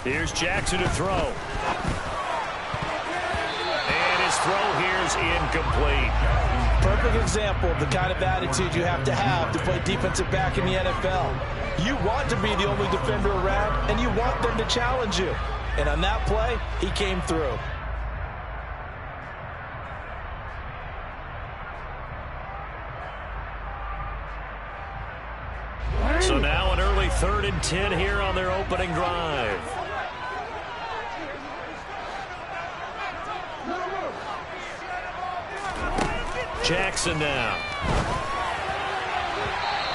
Here's Jackson to throw. And his throw here is incomplete. Perfect example of the kind of attitude you have to play defensive back in the NFL. You want to be the only defender around, and you want them to challenge you. And on that play, he came through. So now an early 3rd and 10 here on their opening drive. Jackson now.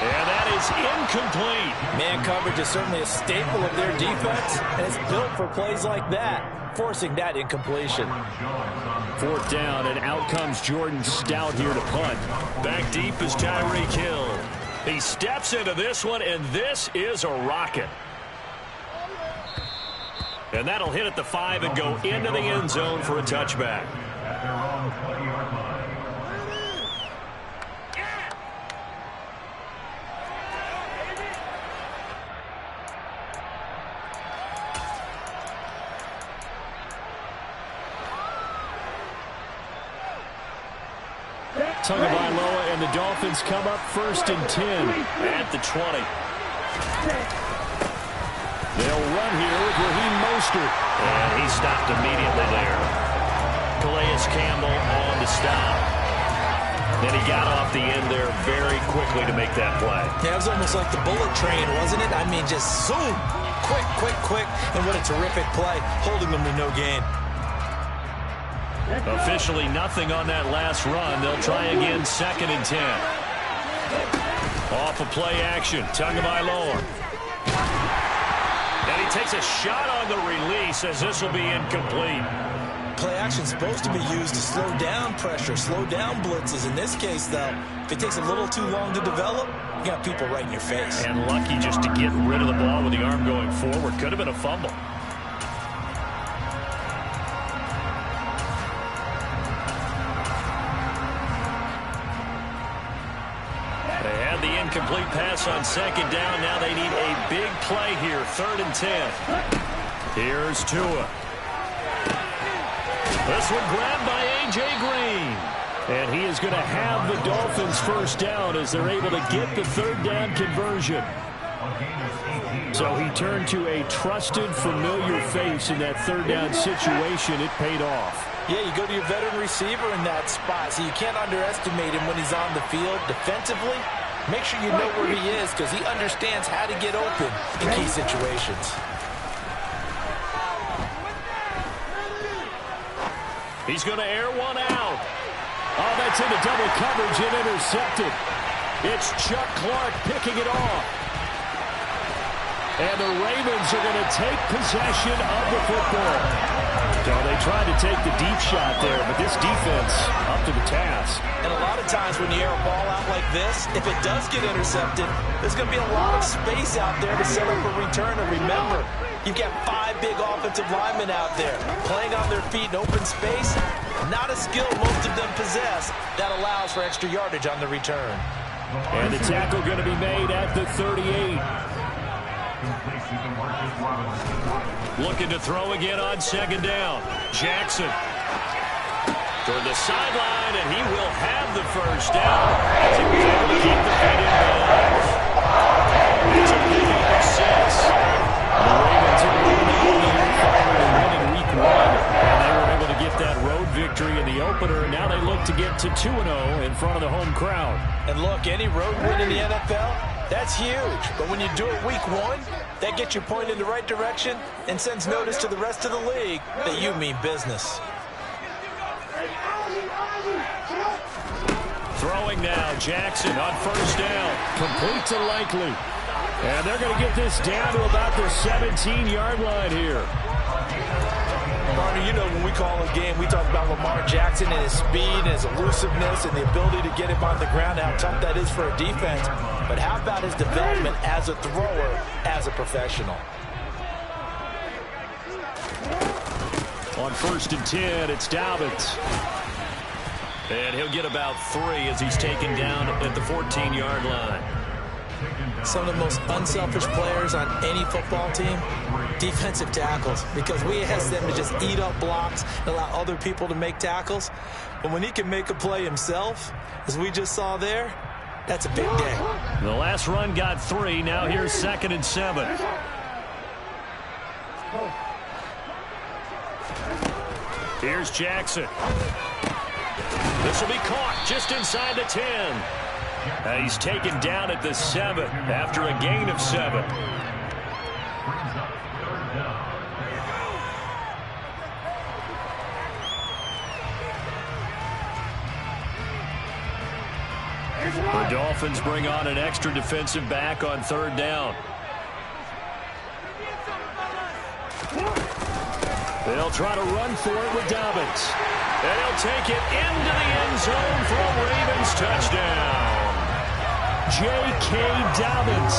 And that is incomplete. Man coverage is certainly a staple of their defense, and it's built for plays like that, forcing that incompletion. 4th down, and out comes Jordan Stout here to punt. Back deep is Tyreek Hill. He steps into this one, and this is a rocket. And that'll hit at the 5 and go into the end zone for a touchback. Tagovailoa and the Dolphins come up 1st and 10 at the 20. They'll run here with Raheem Mostert. And he stopped immediately there. Calais Campbell on to stop. Then he got off the end there very quickly to make that play. Yeah, it was almost like the bullet train, wasn't it? I mean, just zoom. Quick, quick, quick. And what a terrific play, holding them to no gain. Officially nothing on that last run. They'll try again 2nd and 10. Off of play action. Tagovailoa. And he takes a shot on the release as this will be incomplete. Play action is supposed to be used to slow down pressure, slow down blitzes. In this case, though, if it takes a little too long to develop, you got people right in your face. And lucky just to get rid of the ball with the arm going forward. Could have been a fumble. Incomplete pass on 2nd down. Now they need a big play here. 3rd and 10. Here's Tua. This one grabbed by A.J. Green. And he is going to have the Dolphins 1st down as they're able to get the 3rd down conversion. So he turned to a trusted, familiar face in that 3rd down situation. It paid off. Yeah, you go to your veteran receiver in that spot, so you can't underestimate him when he's on the field defensively. Make sure you know where he is because he understands how to get open in key situations. He's going to air one out. Oh, that's into double coverage and intercepted. It's Chuck Clark picking it off. And the Ravens are going to take possession of the football. So they tried to take the deep shot there, but this defense up to the task. And a lot of times when you air a ball out like this, if it does get intercepted, there's going to be a lot of space out there to set up a return. And remember, you've got 5 big offensive linemen out there playing on their feet in open space. Not a skill most of them possess that allows for extra yardage on the return. And the tackle going to be made at the 38. Looking to throw again on 2nd down. Jackson toward the sideline, and he will have the 1st down as he was able to keep the feet in bounds. It's a big number 6. The Ravens are winning week 1, and they were able to get that road victory in the opener, and now they look to get to 2-0 in front of the home crowd. And look, any road win in the NFL, that's huge. But when you do it week 1, that gets you pointed in the right direction and sends notice to the rest of the league that you mean business. Throwing now, Jackson on 1st down. Complete to Likely. And they're going to get this down to about the 17-yard line here. Barney, you know when we call a game, we talk about Lamar Jackson and his speed and his elusiveness and the ability to get him on the ground, how tough that is for a defense. But how about his development as a thrower, as a professional? On 1st and 10, it's Dobbins. And he'll get about 3 as he's taken down at the 14-yard line. some of the most unselfish players on any football team? Defensive tackles, because we ask them to just eat up blocks and allow other people to make tackles. But when he can make a play himself, as we just saw there, that's a big day. The last run got 3. Now here's 2nd and 7. Here's Jackson. This will be caught just inside the 10. He's taken down at the 7 after a gain of 7. The Dolphins bring on an extra defensive back on 3rd down. They'll try to run for it with Dobbins. And he'll take it into the end zone for a Ravens touchdown. J.K. Dobbins,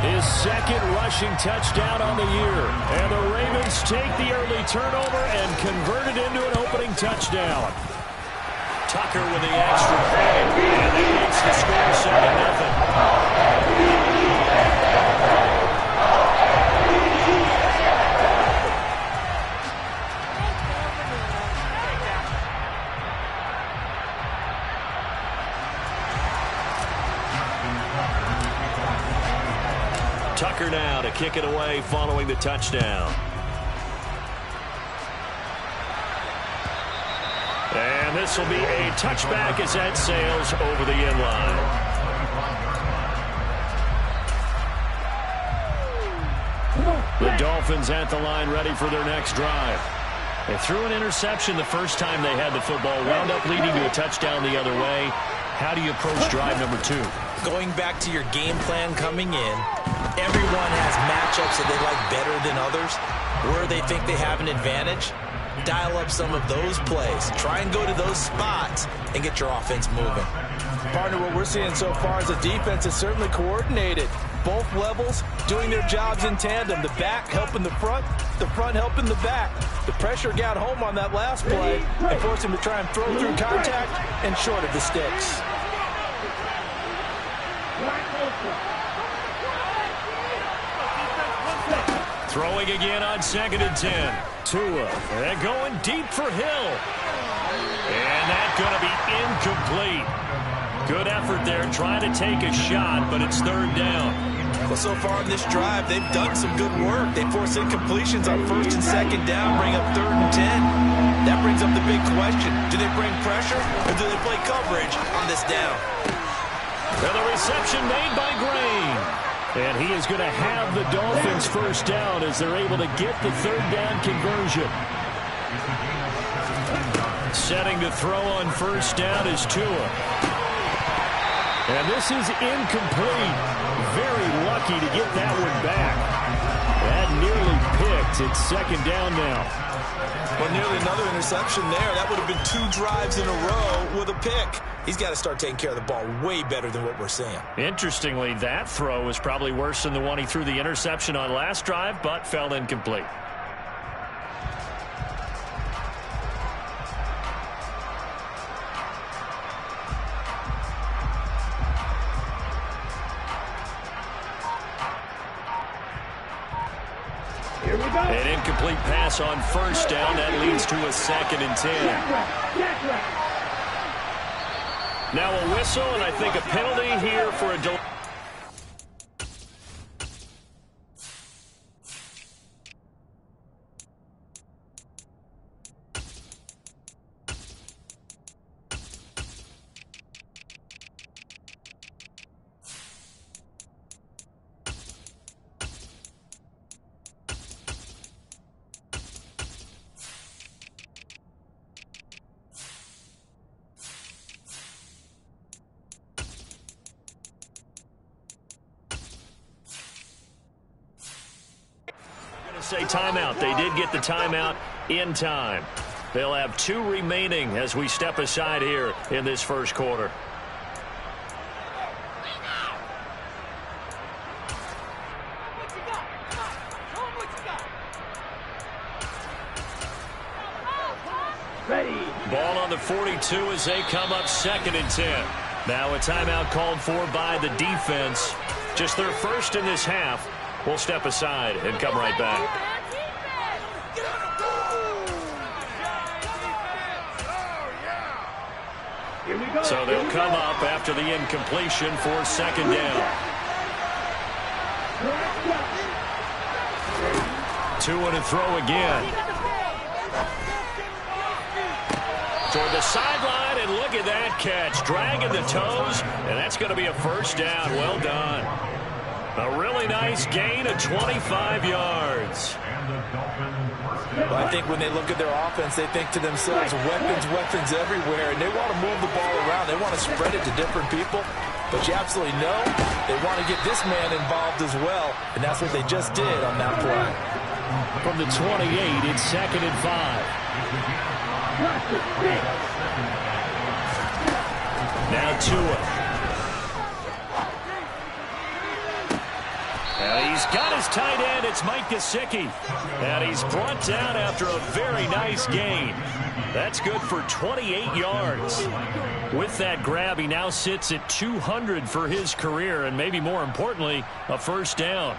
his 2nd rushing touchdown on the year. And the Ravens take the early turnover and convert it into an opening touchdown. Tucker with the extra point, and that makes the score 7-0. Tucker now to kick it away following the touchdown. And this will be a touchback as that sails over the end line. The Dolphins at the line ready for their next drive. They threw an interception the first time they had the football, wound up leading to a touchdown the other way. How do you approach drive number 2? Going back to your game plan coming in, everyone has matchups that they like better than others, where they think they have an advantage. Dial up some of those plays. Try and go to those spots and get your offense moving. Partner, what we're seeing so far as a defense is certainly coordinated. Both levels doing their jobs in tandem. The back helping the front helping the back. The pressure got home on that last play and forced him to try and throw through contact and short of the sticks. Throwing again on 2nd and 10. Tua, and going deep for Hill. And that's going to be incomplete. Good effort there trying to take a shot, but it's 3rd down. Well, so far in this drive, they've done some good work. They force incompletions on 1st and 2nd down, bring up 3rd and 10. That brings up the big question. Do they bring pressure or do they play coverage on this down? And the reception made by Green. And he is going to have the Dolphins' 1st down as they're able to get the 3rd down conversion. Setting to throw on 1st down is Tua. And this is incomplete. Very lucky to get that one back. That nearly picked. It's 2nd down now. Well, nearly another interception there. That would have been 2 drives in a row with a pick. He's got to start taking care of the ball way better than what we're seeing. Interestingly, that throw was probably worse than the one he threw the interception on last drive, but fell incomplete. An incomplete pass on 1st down. That leads to a 2nd and 10. Now a whistle, and I think a penalty here for a delay. Say timeout. They did get the timeout in time. They'll have 2 remaining as we step aside here in this 1st quarter. Ball on the 42 as they come up 2nd and 10. Now a timeout called for by the defense. Just their first in this half. We'll step aside and come right back. So they'll come up after the incompletion for second down. 2 to throw again. Toward the sideline, and look at that catch. Dragging the toes, and that's going to be a first down. Well done. A really nice gain of 25 yards. Well, I think when they look at their offense, they think to themselves, weapons everywhere, and they want to move the ball around. They want to spread it to different people. But you absolutely know they want to get this man involved as well, and that's what they just did on that play. From the 28, it's 2nd and 5. Now Tua. And he's got his tight end. It's Mike Gesicki. And he's brought down after a very nice gain. That's good for 28 yards. With that grab, he now sits at 200 for his career, and maybe more importantly, a first down.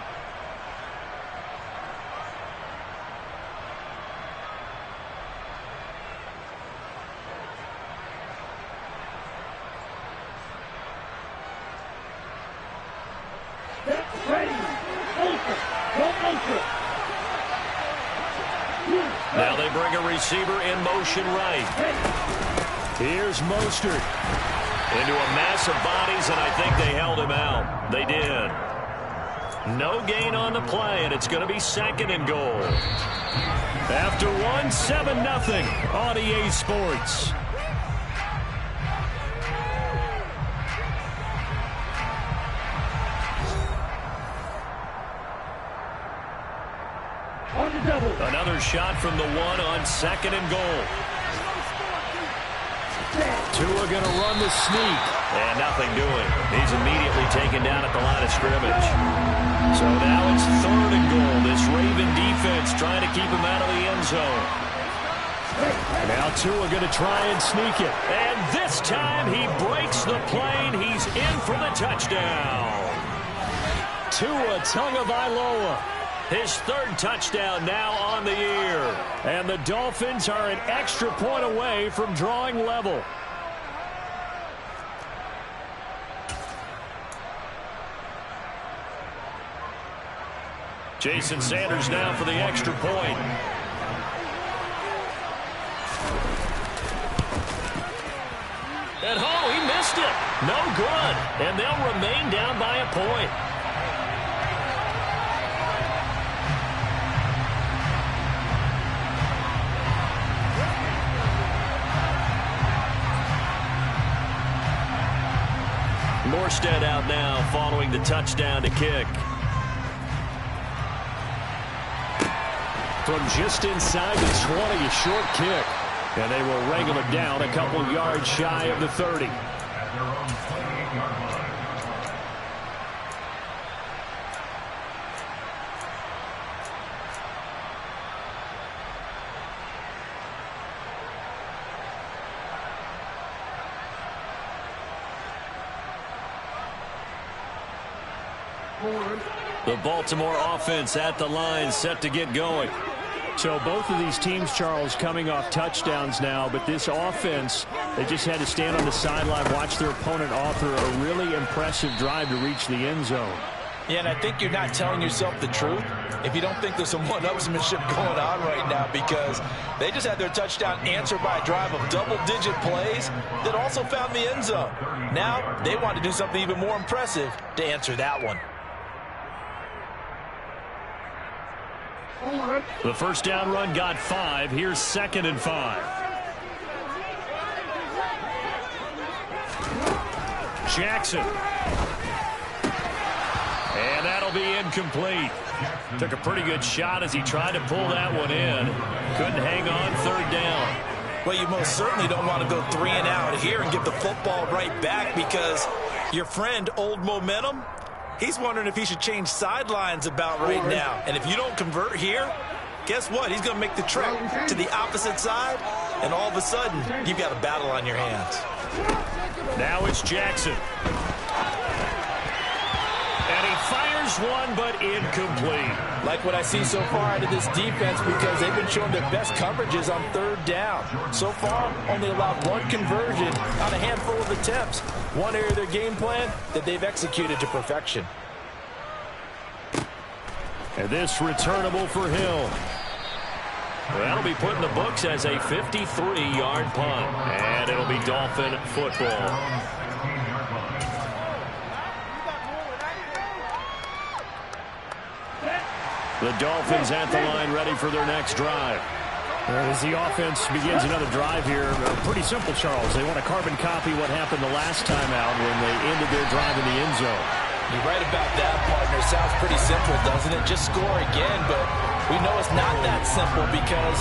Now they bring a receiver in motion right. Here's Mostert. Into a mass of bodies, and I think they held him out. They did. No gain on the play, and it's going to be 2nd and goal. After 1, 7-0 on EA Sports. Another shot from the 1 on 2nd and goal. Tua going to run the sneak. And nothing doing. He's immediately taken down at the line of scrimmage. So now it's 3rd and goal. This Raven defense trying to keep him out of the end zone. Now Tua going to try and sneak it. And this time he breaks the plane. He's in for the touchdown. Tua Tagovailoa. His 3rd touchdown now on the year. And the Dolphins are an extra point away from drawing level. Jason Sanders now for the extra point. And he missed it. No good. And they'll remain down by a point. Morstead out now following the touchdown to kick. From just inside the 20, a short kick. And they will wrangle it down a couple yards shy of the 30. The Baltimore offense at the line, set to get going. So both of these teams, Charles, coming off touchdowns now, but this offense, they just had to stand on the sideline, watch their opponent author a really impressive drive to reach the end zone. Yeah, and I think you're not telling yourself the truth if you don't think there's some one-upsmanship going on right now, because they just had their touchdown answered by a drive of double-digit plays that also found the end zone. Now they want to do something even more impressive to answer that one. The first down run got 5. Here's 2nd and 5. Jackson. And that'll be incomplete. Took a pretty good shot as he tried to pull that one in. Couldn't hang on 3rd down. Well, you most certainly don't want to go 3 and out here and give the football right back, because your friend, Old Momentum, he's wondering if he should change sidelines about right now. And if you don't convert here, guess what? He's going to make the trek to the opposite side, and all of a sudden, you've got a battle on your hands. Now it's Jackson. And he Fires one, but incomplete. Like what I see so far out of this defense because they've been showing their best coverages on third down. So far, only allowed one conversion on a handful of attempts. One area of their game plan that they've executed to perfection. And this returnable for Hill. That'll be put in the books as a 53-yard punt. And it'll be Dolphin football. The Dolphins at the line ready for their next drive. As the offense begins another drive here, pretty simple, Charles. They want to carbon copy what happened the last time out when they ended their drive in the end zone. You're right about that, partner. Sounds pretty simple, doesn't it? Just score again, but we know it's not that simple because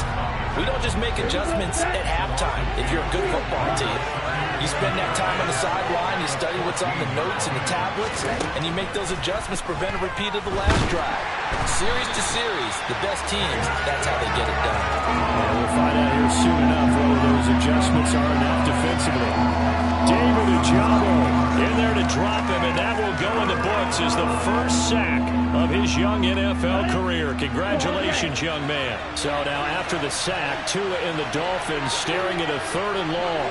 we don't just make adjustments at halftime if you're a good football team. You spend that time on the sideline, you study what's on the notes and the tablets, and you make those adjustments, prevent a repeat of the last drive. Series to series, the best teams, that's how they get it done. And we'll find out here soon enough whether those adjustments are enough defensively. David Ojabo in there to drop him, and that will go in the books as the first sack of his young NFL career. Congratulations, young man. So now after the sack, Tua and the Dolphins staring at a 3rd and long.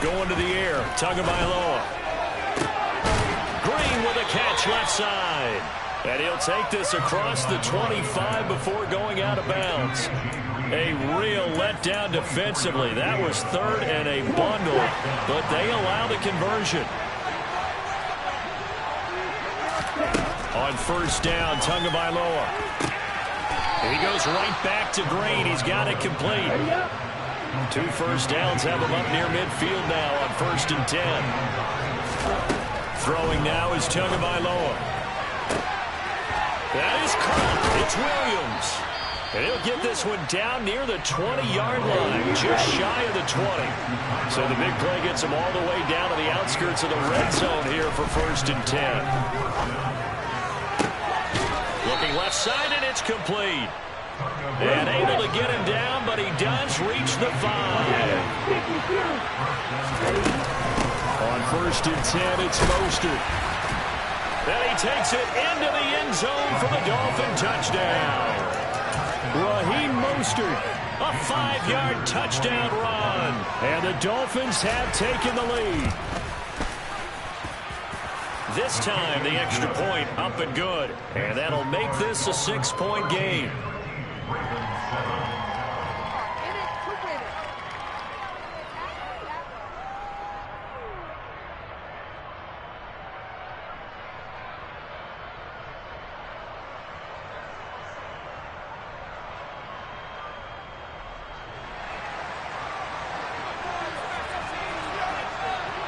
Going to the air, Tagovailoa. Green with a catch left side. And he'll take this across the 25 before going out of bounds. A real letdown defensively. That was 3rd and a bundle, but they allow the conversion. On 1st down, Tagovailoa. He goes right back to Green. He's got it complete. 2 first downs have him up near midfield now on 1st and 10. Throwing now is Tagovailoa. That is caught. It's Williams. And he'll get this one down near the 20-yard line, just shy of the 20. So the big play gets him all the way down to the outskirts of the red zone here for 1st and 10. Looking left side, and it's complete. And able to get him down, but he does reach the 5. On 1st and 10, it's Mostert. Then he takes it into the end zone for the Dolphin touchdown. Raheem Mostert, a 5-yard touchdown run. And the Dolphins have taken the lead. This time, the extra point up and good. And that'll make this a 6-point game.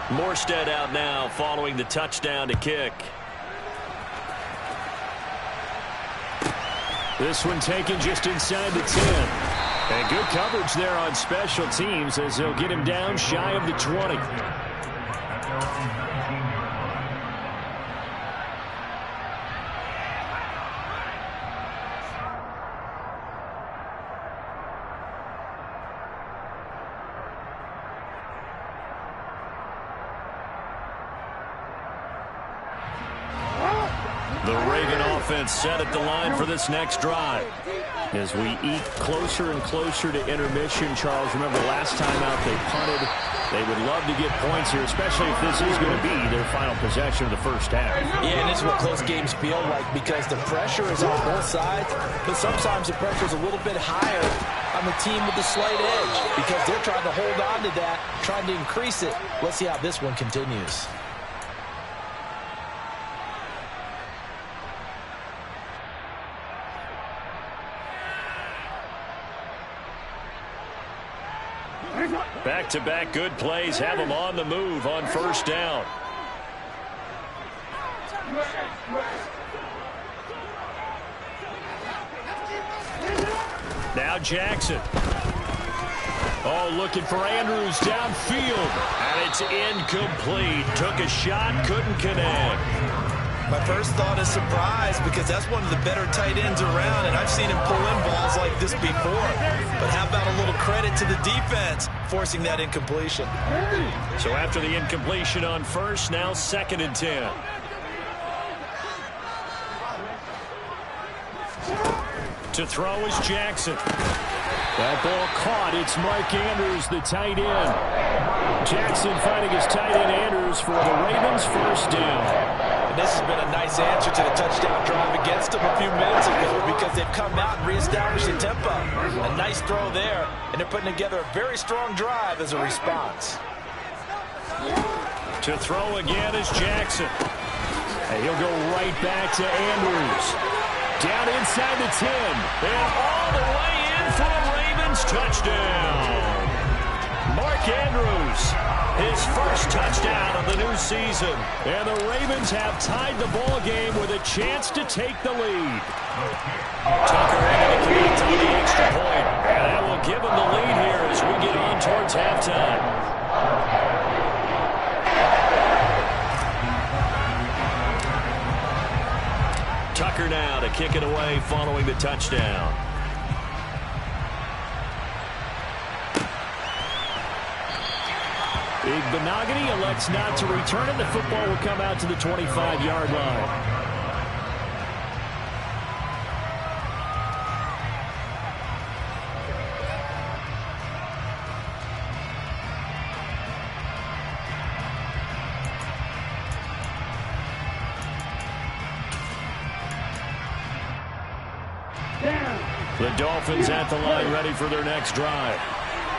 Morstead out now following the touchdown to kick. This one taken just inside the 10. And good coverage there on special teams as they'll get him down shy of the 20. The Reagan offense set at the line for this next drive. As we eat closer and closer to intermission, Charles, remember last time out they punted. They would love to get points here, especially if this is going to be their final possession of the first half. Yeah, and this is what close games feel like because the pressure is on both sides, but sometimes the pressure is a little bit higher on the team with the slight edge because they're trying to hold on to that, trying to increase it. Let's see how this one continues. Back-to-back good plays have them on the move on 1st down. Now Jackson. Oh, looking for Andrews downfield. And it's incomplete. Took a shot, couldn't connect. My first thought is surprise because that's one of the better tight ends around, and I've seen him pull in balls like this before. But how about a little credit to the defense forcing that incompletion? So after the incompletion on 1st, now 2nd and 10. To throw is Jackson. That ball caught. It's Mark Andrews, the tight end. Jackson finding his tight end Andrews for the Ravens' first down. And this has been a nice answer to the touchdown drive against them a few minutes ago because they've come out and reestablished the tempo. A nice throw there, and they're putting together a very strong drive as a response. To throw again is Jackson. And he'll go right back to Andrews. Down inside the 10. And all the way in for a Ravens touchdown. Mark Andrews, his first touchdown of the new season. And the Ravens have tied the ball game with a chance to take the lead. Tucker into the connect on the extra point. And that will give him the lead here as we get on towards halftime. Tucker now to kick it away following the touchdown. Benogany elects not to return it. The football will come out to the 25-yard line. The Dolphins at the line ready for their next drive.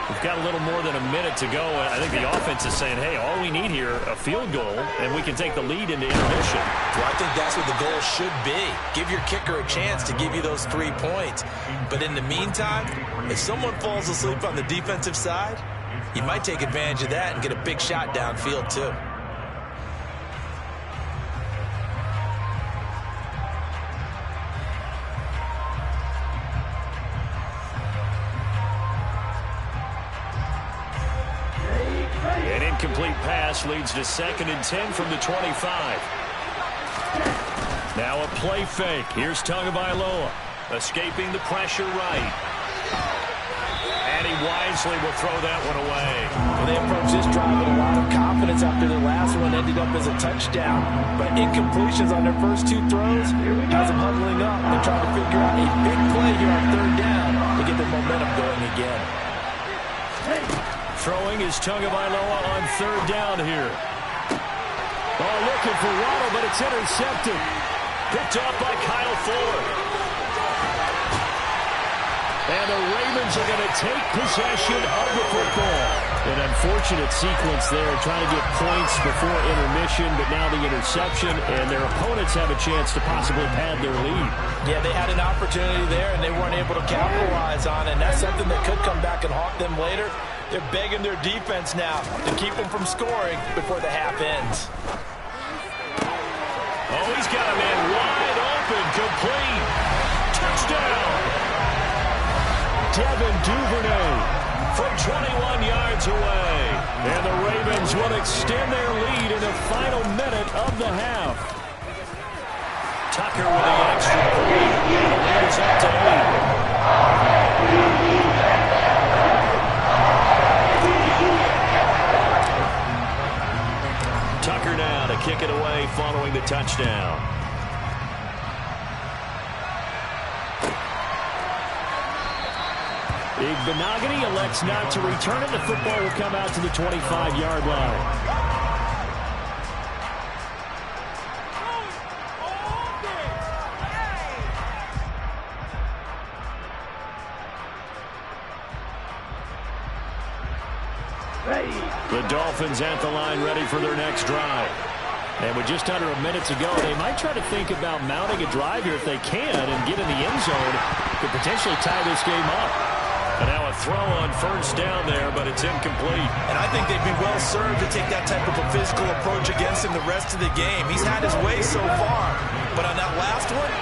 We've got a little more than a minute to go. I think the offense is saying, hey, all we need here, a field goal, and we can take the lead into intermission. Well, I think that's what the goal should be. Give your kicker a chance to give you those 3 points. But in the meantime, if someone falls asleep on the defensive side, you might take advantage of that and get a big shot downfield too. Incomplete pass leads to 2nd and 10 from the 25. Now a play fake. Here's Tagovailoa escaping the pressure right. And he wisely will throw that one away. Well, they approached this drive with a lot of confidence after their last one ended up as a touchdown. But incompletions on their first 2 throws has them huddling up and trying to figure out a big play here on 3rd down to get their momentum going again. Throwing is Tagovailoa on 3rd down here. Oh, looking for Waddle, but it's intercepted. Picked up by Kyle Fuller. And the Ravens are going to take possession of the football. An unfortunate sequence there, trying to get points before intermission, but now the interception, and their opponents have a chance to possibly pad their lead. Yeah, they had an opportunity there, and they weren't able to capitalize on it, and that's something that could come back and haunt them later. They're begging their defense now to keep them from scoring before the half ends. Oh, he's got a man wide open, complete. Touchdown! Devin Duvernay from 21 yards away. And the Ravens will extend their lead in the final minute of the half. Tucker with the extra point. And the lead is up to 8. Tucker now to kick it away following the touchdown. Benogany elects not to return it. The football will come out to the 25-yard line. The Dolphins at the line ready for their next drive. And with just under a minute to go, they might try to think about mounting a drive here if they can and get in the end zone. Could potentially tie this game up. And now a throw on 1st down there, but it's incomplete. And I think they'd be well served to take that type of a physical approach against him the rest of the game. He's had his way so far, but on that last one,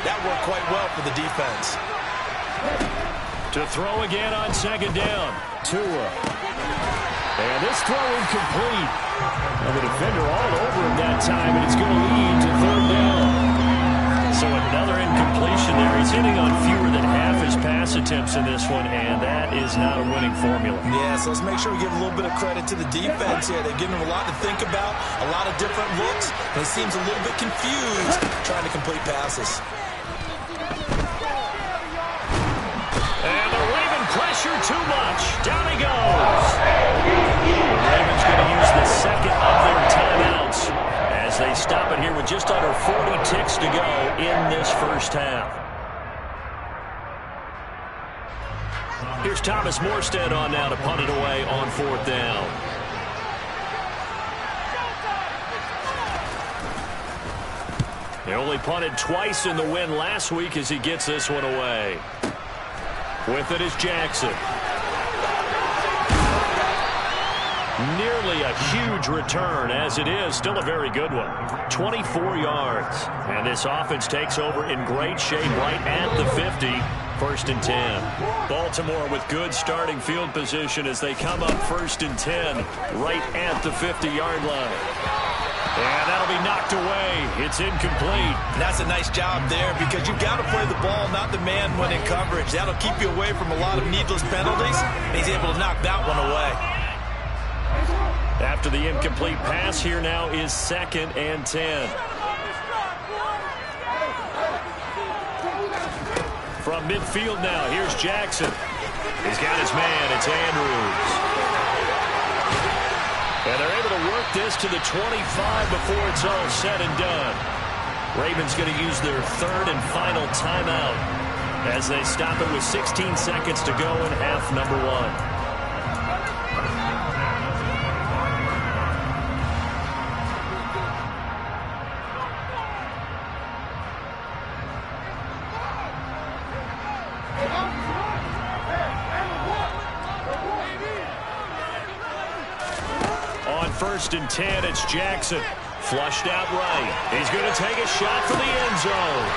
that worked quite well for the defense. To throw again on 2nd down. Tua. And this throw incomplete. And the defender all over him that time, and it's going to lead to 3rd down. So another incompletion there. He's hitting on fewer than half his pass attempts in this one, and that is not a winning formula. Yeah, so let's make sure we give a little bit of credit to the defense here. They've given him a lot to think about, a lot of different looks, and he seems a little bit confused trying to complete passes. pressure too much. Down he goes. The Ravens going to use the second of their timeouts as they stop it here with just under 40 ticks to go in this first half. Here's Thomas Morstead on now to punt it away on 4th down. He only punted twice in the win last week as he gets this one away. With it is Jackson. Nearly a huge return, as it is still a very good one. 24 yards. And this offense takes over in great shape right at the 50. 1st and 10. Baltimore with good starting field position as they come up 1st and 10 right at the 50-yard line. And that'll be knocked away. It's incomplete. And that's a nice job there because you've got to play the ball, not the man when in coverage. That'll keep you away from a lot of needless penalties. And he's able to knock that one away. After the incomplete pass, here now is 2nd and 10. From midfield now, here's Jackson. He's got his man. It's Andrews. And they're able to work this to the 25 before it's all said and done. Ravens going to use their 3rd and final timeout as they stop it with 16 seconds to go in half number 1. On 1st and 10, it's Jackson. Flushed out right. He's going to take a shot for the end zone.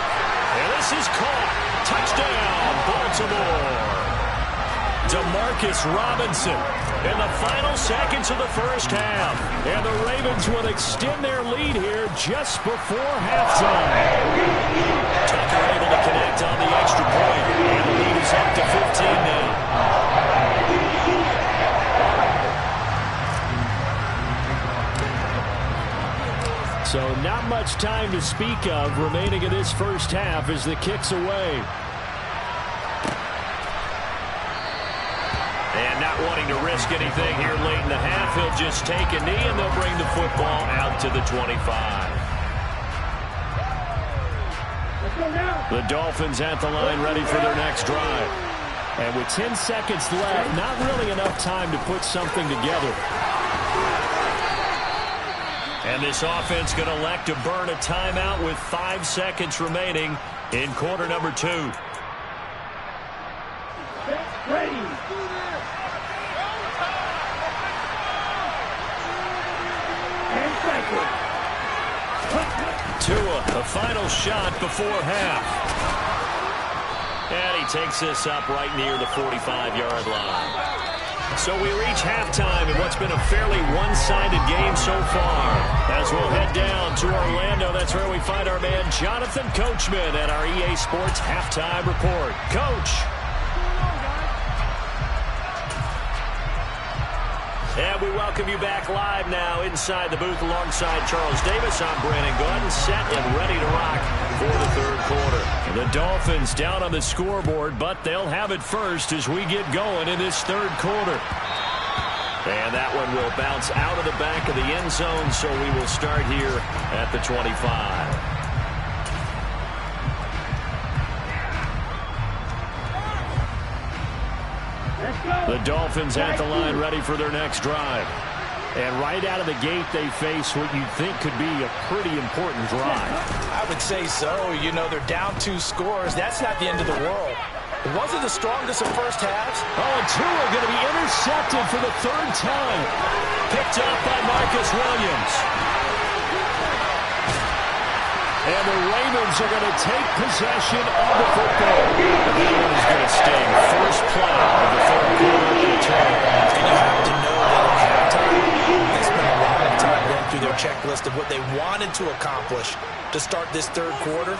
And this is caught. Touchdown, Baltimore. Demarcus Robinson in the final seconds of the first half. And the Ravens will extend their lead here just before halftime. Tucker able to connect on the extra point. And the lead is up to 15 now. So not much time to speak of remaining in this first half as the kick's away. And not wanting to risk anything here late in the half, he'll just take a knee and they'll bring the football out to the 25. The Dolphins at the line ready for their next drive. And with 10 seconds left, not really enough time to put something together. And this offense going to elect to burn a timeout with 5 seconds remaining in quarter number 2. Ready. Tua, the final shot before half. And he takes this up right near the 45-yard line. So we reach halftime in what's been a fairly one-sided game so far. As we'll head down to Orlando, that's where we find our man Jonathan Coachman at our EA Sports Halftime Report. Coach. And we welcome you back live now inside the booth alongside Charles Davis. I'm Brandon Gordon, set and ready to rock for the third quarter. The Dolphins down on the scoreboard, but they'll have it first as we get going in this third quarter. And that one will bounce out of the back of the end zone, so we will start here at the 25. The Dolphins at the line ready for their next drive. And right out of the gate, they face what you'd think could be a pretty important drive. I would say so. You know, they're down 2 scores. That's not the end of the world. It wasn't the strongest of first halves. Oh, and Tua going to be intercepted for the 3rd time. Picked up by Marcus Williams. And the Ravens are going to take possession of the football. And that one is going to stay first play of the third quarter return. And you have to know that at halftime, they spent a lot of time going through their checklist of what they wanted to accomplish to start this third quarter.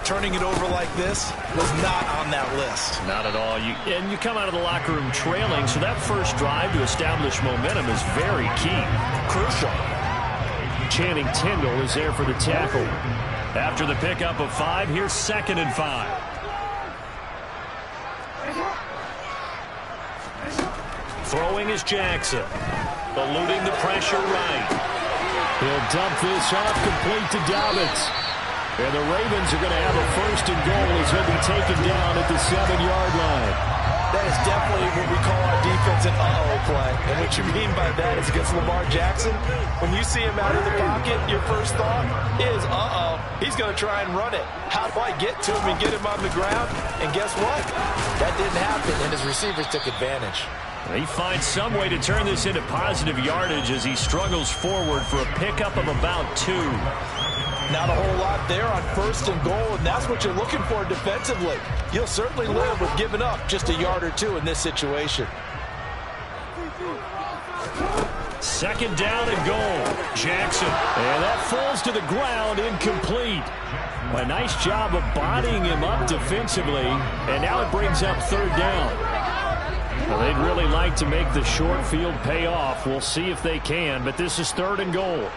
Turning it over like this was not on that list. Not at all. And you come out of the locker room trailing, so that first drive to establish momentum is very key. Crucial. Channing Tindall is there for the tackle. After the pickup of 5, here's 2nd and 5. Throwing is Jackson. Eluding the pressure right. He'll dump this off complete to Dobbins. And the Ravens are going to have a 1st and goal as he'll be taken down at the 7-yard line. That is definitely what we call our defense an uh-oh play. And what you mean by that is against Lamar Jackson, when you see him out of the pocket, your first thought is, uh-oh, he's going to try and run it. How do I get to him and get him on the ground? And guess what? That didn't happen, and his receivers took advantage. He finds some way to turn this into positive yardage as he struggles forward for a pickup of about 2. Not a whole lot there on 1st and goal, and that's what you're looking for defensively. You'll certainly live with giving up just a yard or 2 in this situation. 2nd down and goal. Jackson. And that falls to the ground, incomplete. A nice job of bodying him up defensively, and now it brings up 3rd down. Well, they'd really like to make the short field pay off. We'll see if they can, but this is 3rd and goal.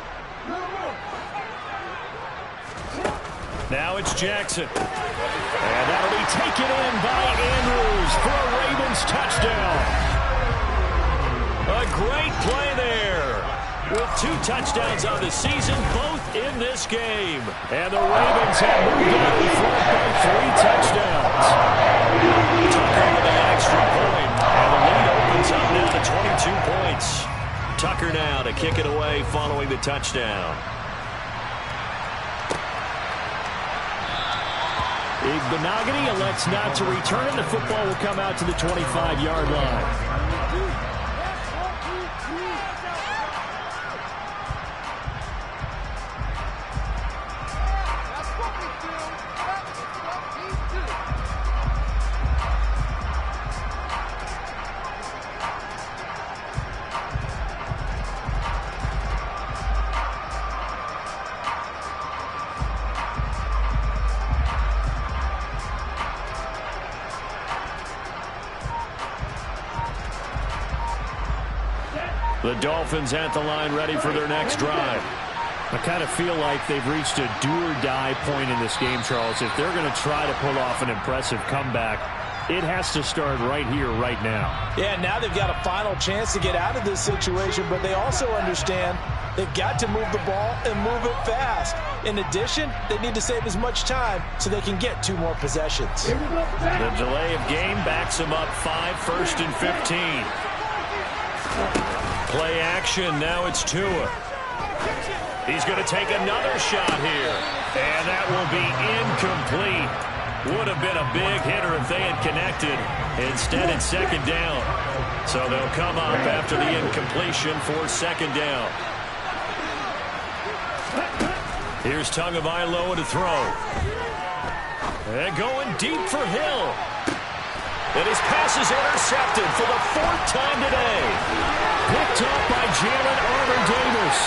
Now it's Jackson. And that'll be taken in by Andrews for a Ravens touchdown. A great play there. With 2 touchdowns on the season, both in this game. And the Ravens have moved out in front by 3 touchdowns. Tucker with the extra point. And the lead opens up now to 22 points. Tucker now to kick it away following the touchdown. Benogany elects not to return it. The football will come out to the 25-yard line. The Dolphins at the line ready for their next drive. I kind of feel like they've reached a do-or-die point in this game, Charles. If they're going to try to pull off an impressive comeback, it has to start right here, right now. Yeah, now they've got a final chance to get out of this situation, but they also understand they've got to move the ball and move it fast. In addition, they need to save as much time so they can get 2 more possessions. The delay of game backs them up 5, 1st and 15. Play action, now it's Tua. He's going to take another shot here. And that will be incomplete. Would have been a big hitter if they had connected. Instead, it's 2nd down. So they'll come up after the incompletion for 2nd down. Here's Tagovailoa to throw. And going deep for Hill. And his pass is intercepted for the 4th time today. Picked up by Jalen Armour-Davis.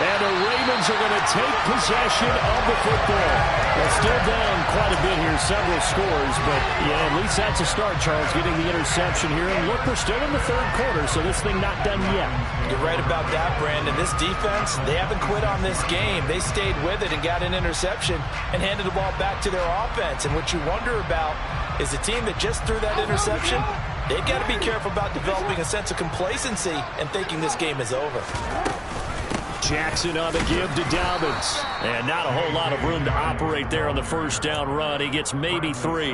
And the Ravens are going to take possession of the football. They're still down quite a bit here, several scores, but yeah, at least that's a start, Charles, getting the interception here. And look, we're still in the 3rd quarter, so this thing not done yet. You're right about that, Brandon. This defense, they haven't quit on this game. They stayed with it and got an interception and handed the ball back to their offense. And what you wonder about is the team that just threw that interception, they've got to be careful about developing a sense of complacency and thinking this game is over. Jackson on the give to Dobbins. And not a whole lot of room to operate there on the 1st down run. He gets maybe 3.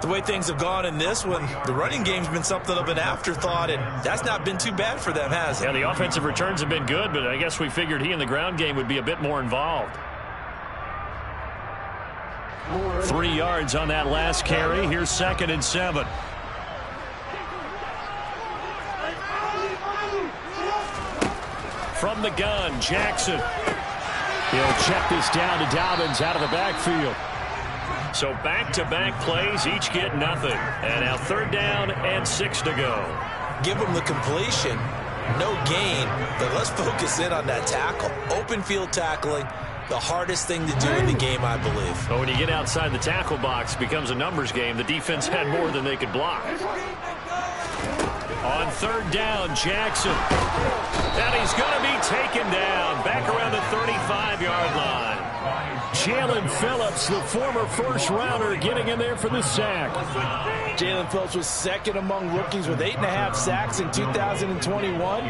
The way things have gone in this one, the running game's been something of an afterthought, and that's not been too bad for them, has it? Yeah, the offensive returns have been good, but I guess we figured he in the ground game would be a bit more involved. 3 yards on that last carry. Here's 2nd and 7. From the gun, Jackson. He'll check this down to Dobbins out of the backfield. So back-to-back plays, each get nothing. And now 3rd down and 6 to go. Give them the completion, no gain, but let's focus in on that tackle. Open field tackling, the hardest thing to do in the game, I believe. But when you get outside the tackle box, it becomes a numbers game. The defense had more than they could block. On 3rd down, Jackson. And he's going to be taken down back around the 35-yard line. Jalen Phillips, the former first-rounder, getting in there for the sack. Jalen Phillips was second among rookies with 8.5 sacks in 2021.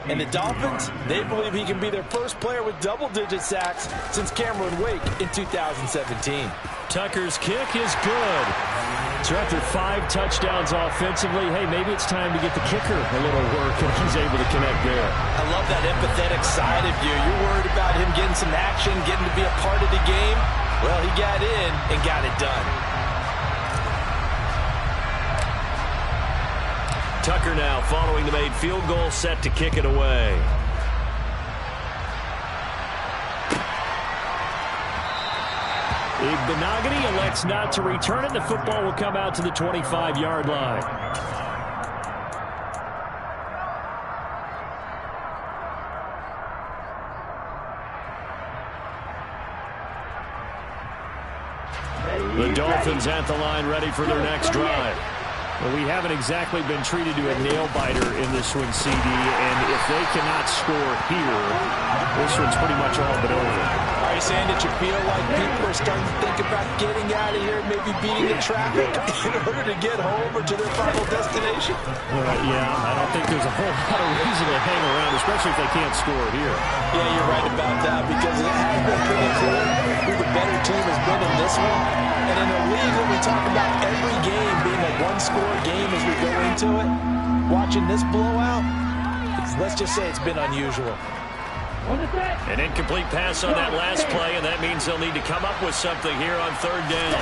And the Dolphins, they believe he can be their first player with double-digit sacks since Cameron Wake in 2017. Tucker's kick is good. So after 5 touchdowns offensively, hey, maybe it's time to get the kicker a little work, and he's able to connect there. I love that empathetic side of you. You're worried about him getting some action, getting to be a part of the game. Well, he got in and got it done. Tucker now following the made field goal, set to kick it away. Benogany elects not to return it. The football will come out to the 25-yard line. The Dolphins at the line, ready for their next drive. Well, we haven't exactly been treated to a nail-biter in this one, CD, and if they cannot score here, this one's pretty much all but over. Are you saying that you feel like people are starting to think about getting out of here, maybe beating the traffic in order to get home or to their final destination? Yeah, I don't think there's a whole lot of reason to hang around, especially if they can't score here. Yeah, you're right about that, because it has been pretty clear who the better team has been in this one. And in a league when we talk about every game being a one-score game as we go into it, watching this blowout, let's just say it's been unusual. An incomplete pass on that last play, and that means they'll need to come up with something here on third down.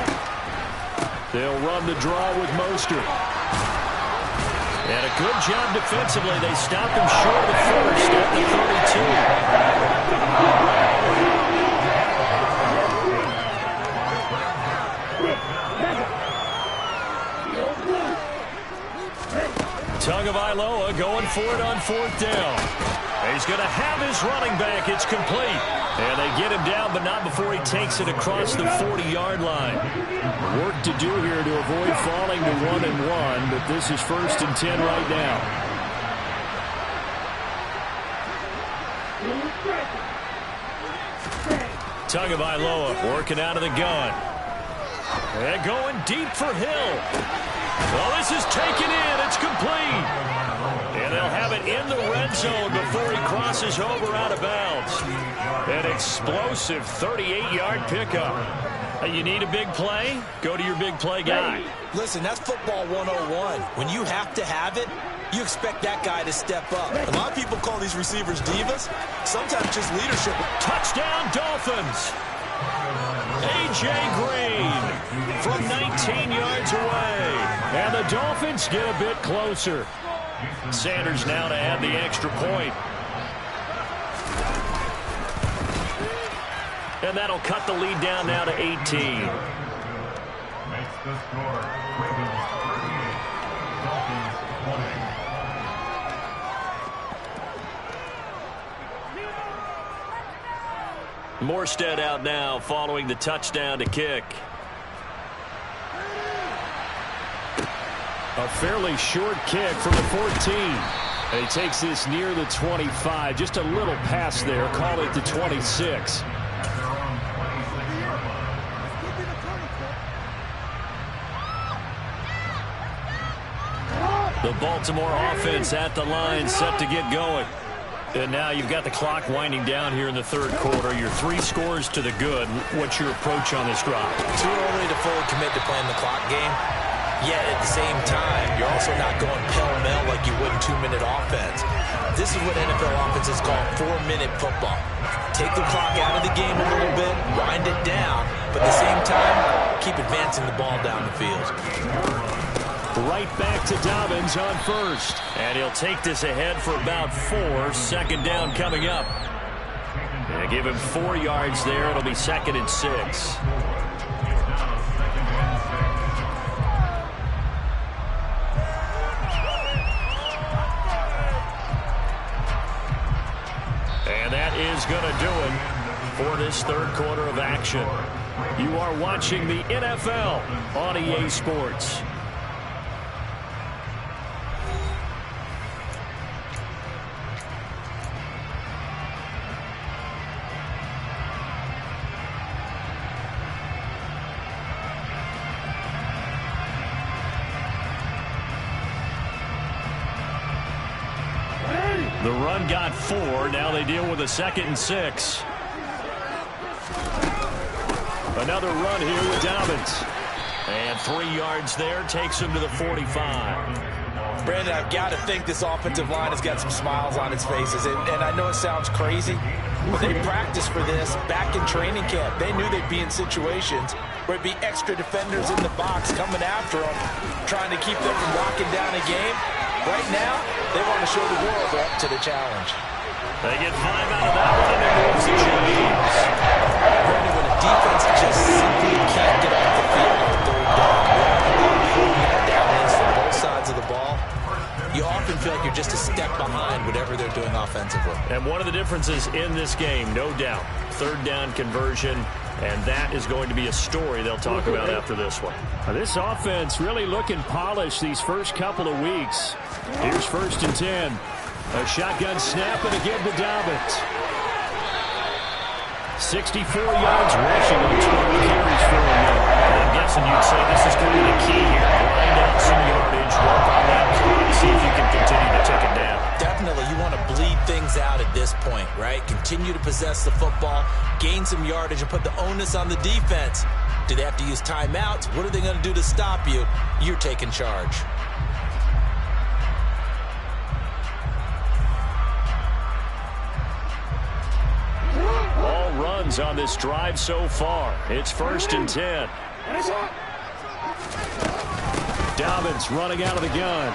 They'll run the draw with Mostert. And a good job defensively. They stopped him short of the first at the 32. Tagovailoa going for it on fourth down. He's going to have his running back. It's complete. And they get him down, but not before he takes it across the 40-yard line. Work to do here to avoid falling to 1-1, but this is 1st and 10 right now. Tagovailoa working out of the gun. And going deep for Hill. Well, this is taken in. It's complete. And they'll have it in the red zone before he crosses over out of bounds. An explosive 38-yard pickup. You need a big play? Go to your big play guy. Listen, that's football 101. When you have to have it, you expect that guy to step up. A lot of people call these receivers divas. Sometimes just leadership. Touchdown, Dolphins. A.J. Green from 19 yards away. And the Dolphins get a bit closer. Sanders now to add the extra point. And that'll cut the lead down now to 18. Makes the score. Ravens 38, Dolphins 20. Morstead out now following the touchdown to kick. A fairly short kick from the 14. And he takes this near the 25. Just a little pass there. Call it the 26. The Baltimore offense at the line, set to get going. And now you've got the clock winding down here in the third quarter. Your 3 scores to the good. What's your approach on this drive? Too early to fully commit to playing the clock game. Yet at the same time, you're also not going pell-mell like you would in 2-minute offense. This is what NFL offenses call 4-minute football. Take the clock out of the game a little bit, wind it down, but at the same time, keep advancing the ball down the field. Right back to Dobbins on first. And he'll take this ahead for about 4. Second down coming up. And give him 4 yards there. It'll be 2nd and 6. And that is going to do it for this third quarter of action. You are watching the NFL on EA Sports. The run got 4. Now they deal with a 2nd and 6. Another run here with Dobbins. And 3 yards there takes him to the 45. Brandon, I've got to think this offensive line has got some smiles on its faces. And I know it sounds crazy, but they practiced for this back in training camp. They knew they'd be in situations where it'd be extra defenders in the box coming after them, trying to keep them from locking down a game. Right now, they want to show the world they're up to the challenge. They get 5 out of that one, and it moves the chains. Brandon, when a defense just simply can't get off the field on 3rd down, down is from both sides of the ball, you often feel like you're just a step behind whatever they're doing offensively. And one of the differences in this game, no doubt, 3rd down conversion, and that is going to be a story they'll talk about after this one. This offense really looking polished these first couple of weeks. Here's 1st and 10. A shotgun snap and again to Dobbins. 64 yards rushing on 12 carries for him. I'm guessing you'd say this is going to be the key here. Grind out some yardage, work on that clock, see if you can continue to tick it down. Definitely, you want to bleed things out at this point, right? Continue to possess the football, gain some yardage, and put the onus on the defense. Do they have to use timeouts? What are they going to do to stop you? You're taking charge. All runs on this drive so far. It's 1st and 10. Dobbins running out of the gun.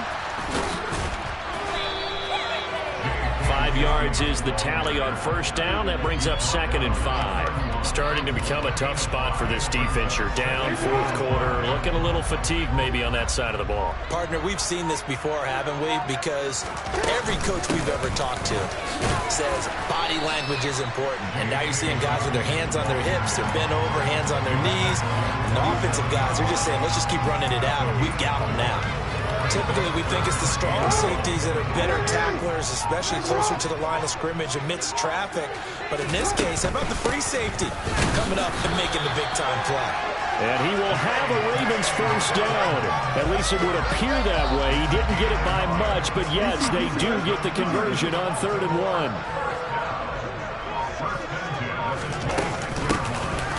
5 yards is the tally on 1st down. That brings up 2nd and 5. Starting to become a tough spot for this defense. You're down 4th quarter, looking a little fatigued maybe on that side of the ball. Partner, we've seen this before, haven't we? Because every coach we've ever talked to says body language is important. And now you're seeing guys with their hands on their hips, they're bent over, hands on their knees. And the offensive guys are just saying, let's just keep running it out, and we've got them now. Typically, we think it's the strong safeties that are better tacklers, especially closer to the line of scrimmage amidst traffic. But in this case, how about the free safety coming up and making the big-time play? And he will have a Ravens 1st down. At least it would appear that way. He didn't get it by much, but yes, they do get the conversion on 3rd and 1.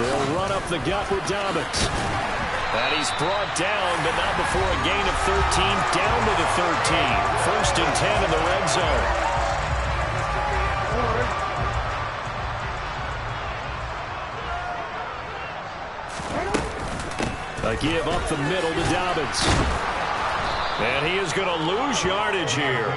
They'll run up the gut with Dobbins. And he's brought down, but not before a gain of 13, down to the 13. 1st and 10 in the red zone. A give up the middle to Dobbins. And he is going to lose yardage here.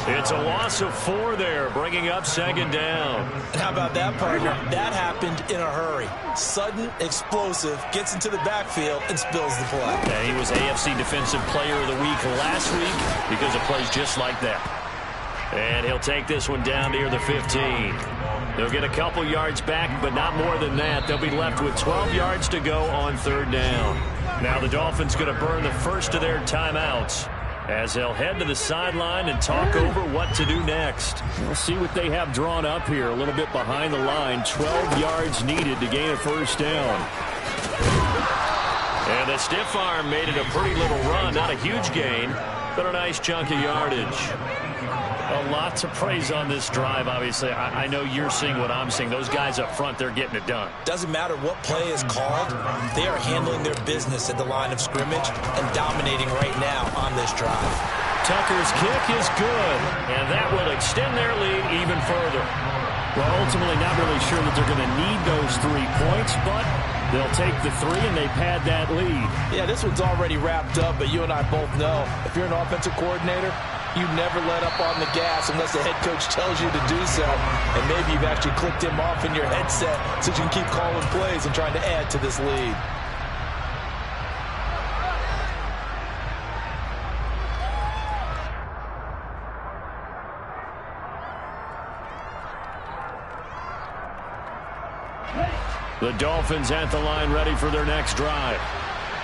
It's a loss of 4 there, bringing up 2nd down. And how about that, partner? That happened in a hurry. Sudden, explosive, gets into the backfield, and spills the play. And he was AFC Defensive Player of the Week last week because of plays just like that. And he'll take this one down near the 15. They'll get a couple yards back, but not more than that. They'll be left with 12 yards to go on 3rd down. Now the Dolphins going to burn the first of their timeouts as they'll head to the sideline and talk over what to do next. We'll see what they have drawn up here, a little bit behind the line. 12 yards needed to gain a 1st down. And the stiff arm made it a pretty little run. Not a huge gain, but a nice chunk of yardage. A lot to praise on this drive, obviously. I know you're seeing what I'm seeing. Those guys up front, they're getting it done. Doesn't matter what play is called. They are handling their business at the line of scrimmage and dominating right now on this drive. Tucker's kick is good, and that will extend their lead even further. Well, ultimately, not really sure that they're going to need those 3 points, but they'll take the 3, and they pad that lead. Yeah, this one's already wrapped up, but you and I both know if you're an offensive coordinator, you never let up on the gas unless the head coach tells you to do so. And maybe you've actually clicked him off in your headset so you can keep calling plays and trying to add to this lead. The Dolphins at the line, ready for their next drive.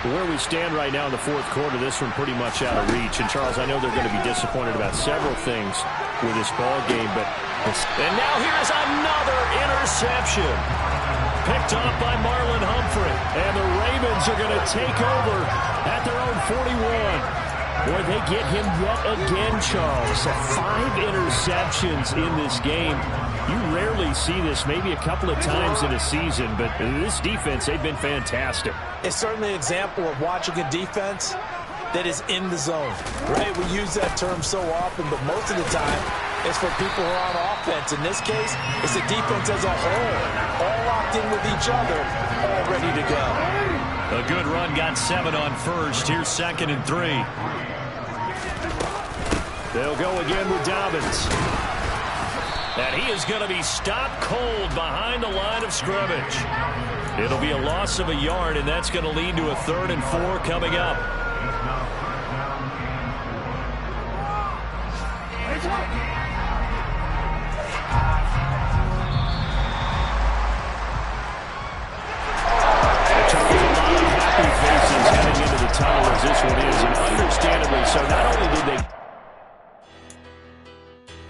Where we stand right now in the 4th quarter, this one pretty much out of reach. And, Charles, I know they're going to be disappointed about several things with this ball game, but... And now here's another interception. Picked off by Marlon Humphrey. And the Ravens are going to take over at their own 41. Boy, they get him yet again, Charles. 5 interceptions in this game. You rarely see this, maybe a couple of times in a season, but this defense, they've been fantastic. It's certainly an example of watching a defense that is in the zone, right? We use that term so often, but most of the time, it's for people who are on offense. In this case, it's the defense as a whole, all locked in with each other, all ready to go. A good run got 7 on first. Here's 2nd and 3. They'll go again with Dobbins. And he is going to be stopped cold behind the line of scrimmage. It'll be a loss of a yard, and that's going to lead to a 3rd and 4 coming up.